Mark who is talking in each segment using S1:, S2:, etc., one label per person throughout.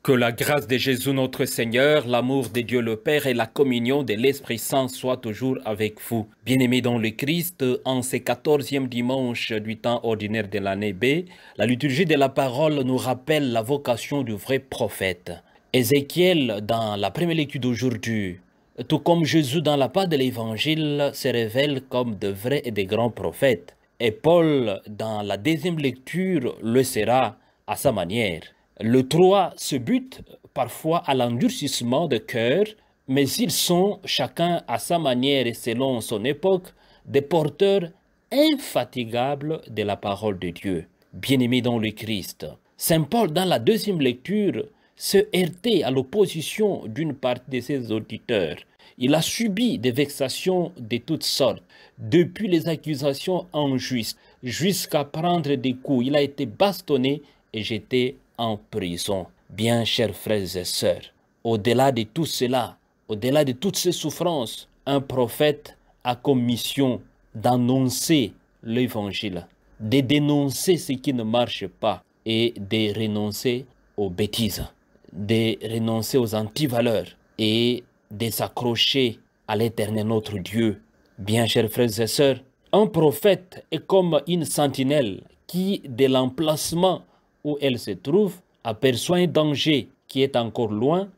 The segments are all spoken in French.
S1: Que la grâce de Jésus notre Seigneur, l'amour de Dieu le Père et la communion de l'Esprit Saint soient toujours avec vous. Bien-aimés dans le Christ, en ce 14e dimanche du temps ordinaire de l'année B, la liturgie de la parole nous rappelle la vocation du vrai prophète. Ézéchiel, dans la première lecture d'aujourd'hui, tout comme Jésus dans la part de l'Évangile, se révèle comme de vrais et de grands prophètes. Et Paul, dans la deuxième lecture, le sera à sa manière. Le 3 se bute parfois à l'endurcissement de cœur, mais ils sont, chacun à sa manière et selon son époque, des porteurs infatigables de la parole de Dieu. Bien-aimés dans le Christ, Saint Paul, dans la deuxième lecture, se heurtait à l'opposition d'une partie de ses auditeurs. Il a subi des vexations de toutes sortes, depuis les accusations injustes jusqu'à prendre des coups. Il a été bastonné et jeté en prison. Bien, chers frères et sœurs, au-delà de tout cela, au-delà de toutes ces souffrances, un prophète a comme mission d'annoncer l'évangile, de dénoncer ce qui ne marche pas et de renoncer aux bêtises, de renoncer aux antivaleurs et de s'accrocher à l'Éternel notre Dieu. Bien, chers frères et sœurs, un prophète est comme une sentinelle qui, de l'emplacement où elle se trouve, aperçoit un danger qui est encore loin,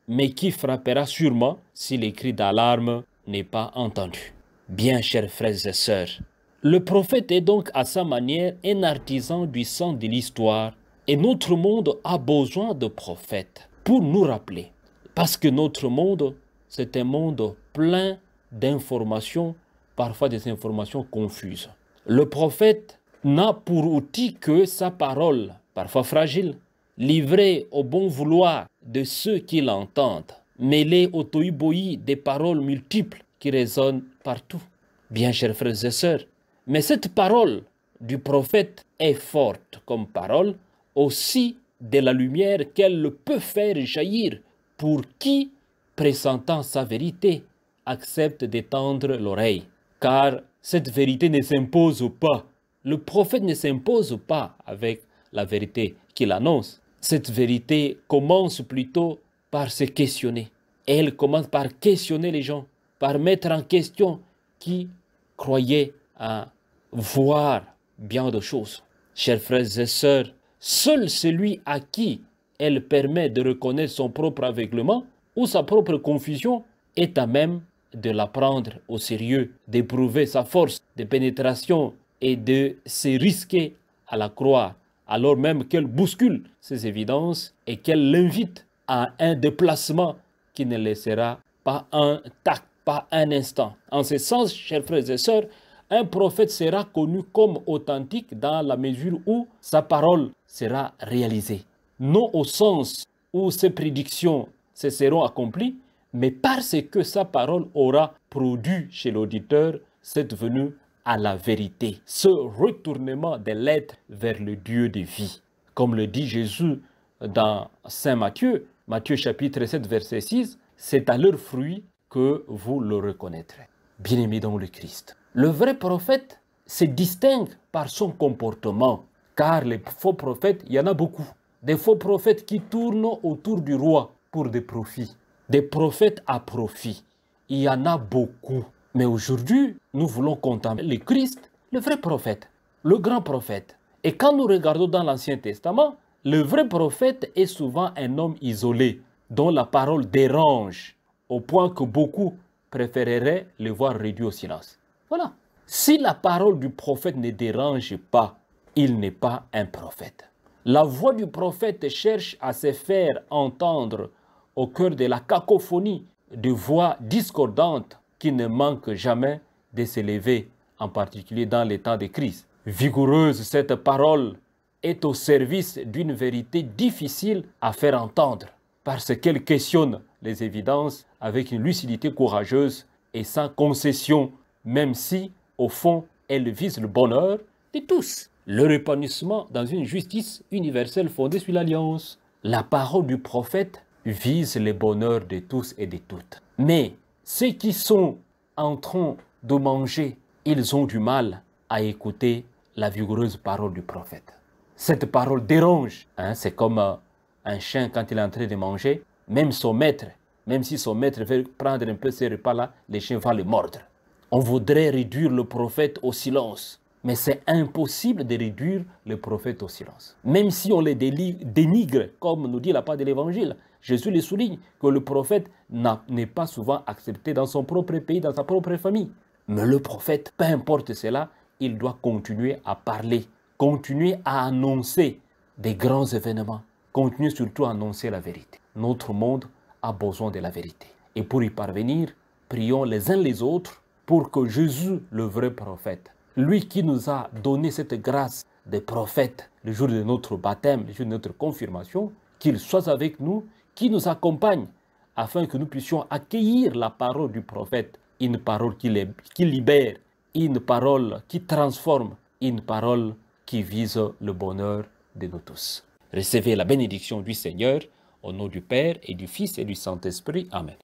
S1: mais qui frappera sûrement si le cri d'alarme n'est pas entendu. Bien, chers frères et sœurs, le prophète est donc à sa manière un artisan du sang de l'histoire, et notre monde a besoin de prophètes pour nous rappeler. Parce que notre monde, c'est un monde plein d'informations, parfois des informations confuses. Le prophète n'a pour outil que sa parole, parfois fragile, livrée au bon vouloir de ceux qui l'entendent, mêlée au tohu-bohu des paroles multiples qui résonnent partout. Bien, chers frères et sœurs, mais cette parole du prophète est forte comme parole, aussi de la lumière qu'elle peut faire jaillir pour qui, pressentant sa vérité, accepte d'étendre l'oreille. Car cette vérité ne s'impose pas. Le prophète ne s'impose pas avec la vérité qu'il annonce. Cette vérité commence plutôt par se questionner. Et elle commence par questionner les gens, par mettre en question qui croyaient à voir bien de choses. Chers frères et sœurs, seul celui à qui elle permet de reconnaître son propre aveuglement ou sa propre confusion est à même de la prendre au sérieux, d'éprouver sa force de pénétration et de se risquer à la croire, alors même qu'elle bouscule ses évidences et qu'elle l'invite à un déplacement qui ne laissera pas un tact, pas un instant. En ce sens, chers frères et sœurs, un prophète sera connu comme authentique dans la mesure où sa parole sera réalisée. Non au sens où ses prédictions se seront accomplies, mais parce que sa parole aura produit chez l'auditeur cette venue à la vérité, ce retournement de l'être vers le Dieu de vie. Comme le dit Jésus dans Saint Matthieu, Matthieu chapitre 7, verset 6, c'est à leurs fruits que vous le reconnaîtrez. Bien-aimés dans le Christ, le vrai prophète se distingue par son comportement, car les faux prophètes, il y en a beaucoup. Des faux prophètes qui tournent autour du roi pour des profits. Des prophètes à profit, il y en a beaucoup. Mais aujourd'hui, nous voulons contempler le Christ, le vrai prophète, le grand prophète. Et quand nous regardons dans l'Ancien Testament, le vrai prophète est souvent un homme isolé, dont la parole dérange, au point que beaucoup préféreraient le voir réduit au silence. Voilà. Si la parole du prophète ne dérange pas, il n'est pas un prophète. La voix du prophète cherche à se faire entendre au cœur de la cacophonie de voix discordantes qui ne manquent jamais de s'élever, en particulier dans les temps de crise. Vigoureuse, cette parole est au service d'une vérité difficile à faire entendre, parce qu'elle questionne les évidences avec une lucidité courageuse et sans concession, même si, au fond, elle vise le bonheur de tous, le épanouissement dans une justice universelle fondée sur l'alliance. La parole du prophète vise le bonheur de tous et de toutes. Mais ceux qui sont en train de manger, ils ont du mal à écouter la vigoureuse parole du prophète. Cette parole dérange. C'est comme Un chien, quand il est en train de manger, même son maître, même si son maître veut prendre un peu ces repas-là, les chiens vont le mordre. On voudrait réduire le prophète au silence. Mais c'est impossible de réduire le prophète au silence. Même si on les dénigre, comme nous dit la part de l'Évangile, Jésus le souligne que le prophète n'est pas souvent accepté dans son propre pays, dans sa propre famille. Mais le prophète, peu importe cela, il doit continuer à parler, continuer à annoncer des grands événements, continuer surtout à annoncer la vérité. Notre monde a besoin de la vérité. Et pour y parvenir, prions les uns les autres pour que Jésus, le vrai prophète, lui qui nous a donné cette grâce de prophète le jour de notre baptême, le jour de notre confirmation, qu'il soit avec nous, qu'il nous accompagne, afin que nous puissions accueillir la parole du prophète, une parole qui libère, une parole qui transforme, une parole qui vise le bonheur de nous tous. Recevez la bénédiction du Seigneur, au nom du Père et du Fils et du Saint-Esprit. Amen.